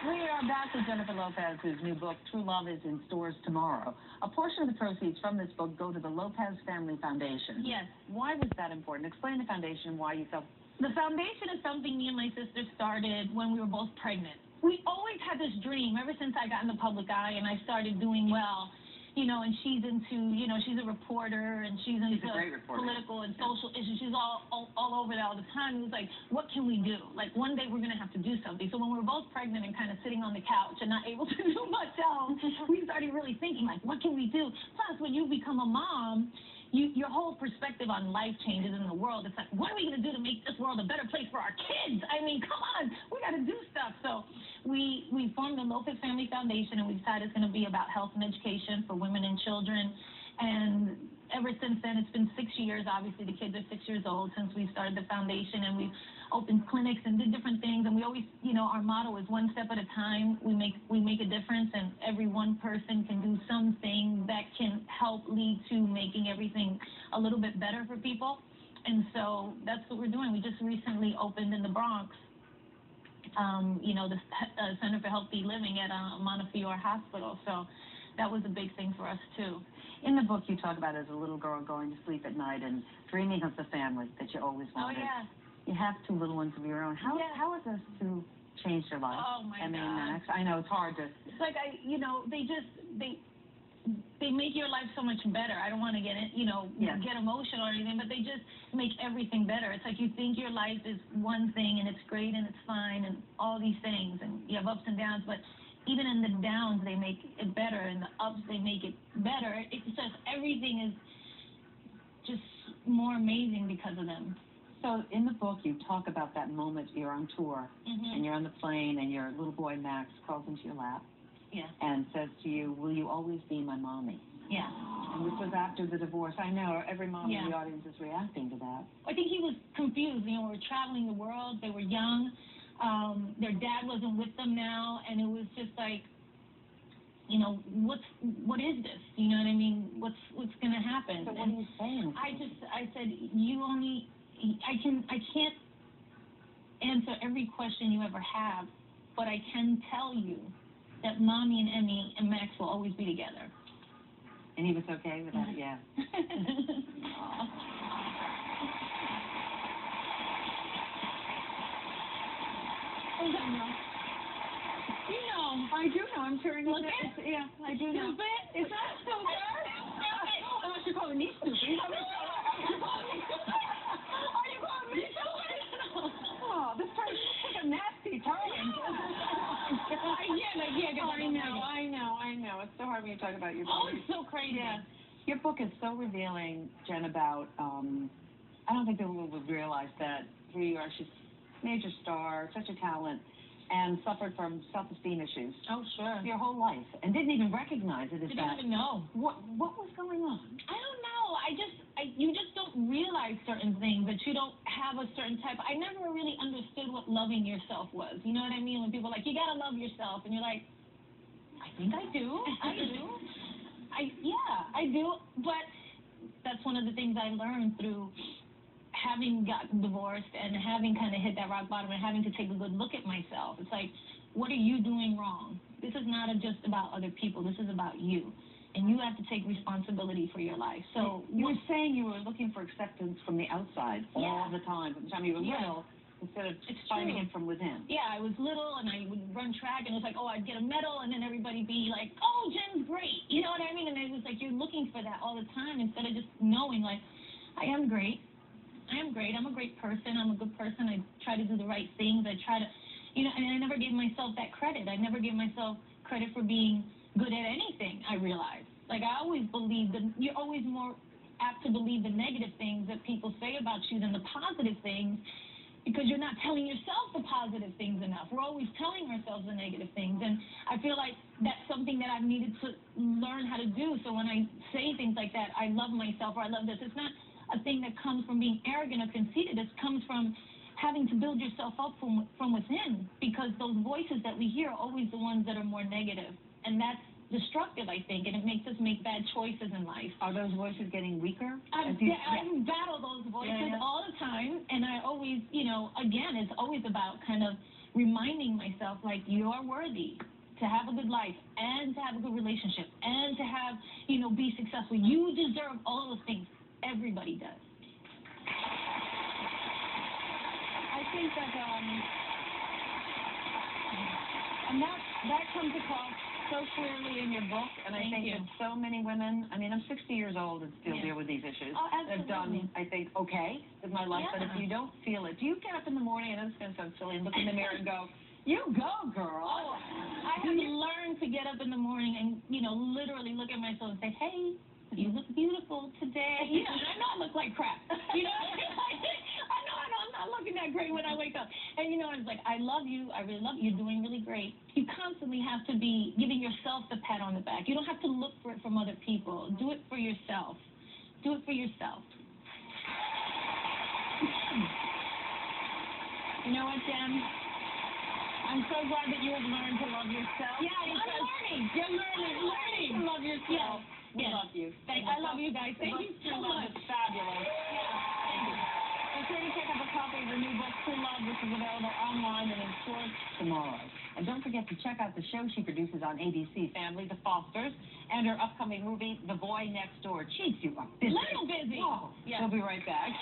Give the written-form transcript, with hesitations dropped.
We are back with Jennifer Lopez, whose new book, True Love, is in stores tomorrow. A portion of the proceeds from this book go to the Lopez Family Foundation. Yes. Why was that important? Explain the foundation and why you felt... The foundation is something me and my sister started when we were both pregnant. We always had this dream ever since I got in the public eye and I started doing well. You know, and she's into, you know, she's a reporter and she's into political and social issues. She's all over that all the time. It was like, what can we do? Like, one day we're going to have to do something. So when we were both pregnant and kind of sitting on the couch and not able to do much else, we started really thinking, like, what can we do? Plus, when you become a mom, your whole perspective on life changes in the world. It's like, what are we going to do to make this world a better place for our kids? I mean, come on, we got to do stuff. So we formed the Lopez Family Foundation, and we decided it's going to be about health and education for women and children. And ever since then, it's been 6 years. Obviously, the kids are 6 years old since we started the foundation, and we've opened clinics and did different things. And we always, you know, our motto is one step at a time. We make a difference, and every one person can do something that can help lead to making everything a little bit better for people. And so that's what we're doing. We just recently opened in the Bronx, you know, the Center for Healthy Living at Montefiore Hospital. So that was a big thing for us, too. In the book, you talk about as a little girl going to sleep at night and dreaming of the family that you always wanted. Oh, yeah. You have 2 little ones of your own. How has this to change your life? Oh, my God. Max, I know it's hard to... It's like, you know, they make your life so much better. I don't want to get emotional or anything, but they just make everything better. It's like you think your life is one thing and it's great and it's fine and all these things, and you have ups and downs, but even in the downs, they make it better, and the ups, they make it better. It's just, everything is just more amazing because of them. So in the book, you talk about that moment you're on tour, and you're on the plane, and your little boy, Max, crawls into your lap and says to you, will you always be my mommy? Yeah. And this was after the divorce. I know every mom in the audience is reacting to that. I think he was confused. You know, we were traveling the world. They were young. Their dad wasn't with them now, and it was just like, you know, what is this? You know what I mean? What's going to happen? So what are you saying? I said, I can't answer every question you ever have, but I can tell you that Mommy and Emmy and Max will always be together. And he was okay with that? Yeah. You know. I do know. I'm sure. Look at it. Yeah, I do know. Stupid? Is that stupid? Unless you're calling me stupid. Are you calling me stupid? Oh, this turn took a nasty turn. I know. It's so hard when you talk about your book. Oh, it's so crazy. Yeah. Your book is so revealing, Jen, about, I don't think people would realize that here you are, she's a major star, such a talent, and suffered from self-esteem issues. Oh, sure. Your whole life, and didn't even recognize it as that. Didn't even know. What was going on? I don't know. You just don't realize certain things, that you don't have a certain type. I never really understood what loving yourself was. You know what I mean? When people are like, you gotta love yourself, and you're like, I think I do. I do. But that's one of the things I learned through having gotten divorced and having kind of hit that rock bottom and having to take a good look at myself. It's like, what are you doing wrong? This is not just about other people. This is about you. And you have to take responsibility for your life. So you were saying you were looking for acceptance from the outside all the time, from the time you were little, instead of finding it from within. Yeah, I was little, and I would run track, and it was like, oh, I'd get a medal, and then everybody be like, oh, Jen's great. You know what I mean? And it was like you're looking for that all the time instead of just knowing, like, I am great. I'm a great person. I'm a good person. I try to do the right things. I try to, you know, and I never gave myself that credit. I never gave myself credit for being good at anything, I realized. Like, I always believe that you're always more apt to believe the negative things that people say about you than the positive things, because you're not telling yourself the positive things enough. We're always telling ourselves the negative things, and I feel like that's something that I've needed to learn how to do. So when I say things like that, I love myself, or I love this, it's not a thing that comes from being arrogant or conceited. It comes from having to build yourself up from within, because those voices that we hear are always the ones that are more negative, and that's destructive, I think, and it makes us make bad choices in life. Are those voices getting weaker? I battle those voices all the time, and I always, you know, again, it's always about kind of reminding myself, like, you're worthy to have a good life and to have a good relationship and to have, be successful. You deserve all those things. Everybody does. I think that, and that comes across so clearly in your book, and I think that so many women, I mean, I'm 60 years old and still deal with these issues. Oh, absolutely. I've done, I think, okay with my life, but if you don't feel it, do you get up in the morning, and this is going to sound silly, and look in the mirror and go, you go, girl. Oh, I have learned to get up in the morning and, literally look at myself and say, hey, you look beautiful today. And I know I look like crap. I know I'm not looking that great when I wake up. And, it's like, I love you. I really love you. You're doing really great. You constantly have to be giving yourself the pat on the back. You don't have to look for it from other people. Do it for yourself. Do it for yourself. You know what, Jen? I'm so glad that you have learned to love yourself. Yeah, I'm learning. You're learning to love yourself. Yes. We love you. I love you guys. Thank you so much. It's fabulous. Thank you. Be sure to pick up a copy of her new book, True Love, which is available online and in stores tomorrow. And don't forget to check out the show she produces on ABC Family, The Fosters, and her upcoming movie, The Boy Next Door. Jeez, you are busy. Little busy. Whoa. Yeah. We'll be right back.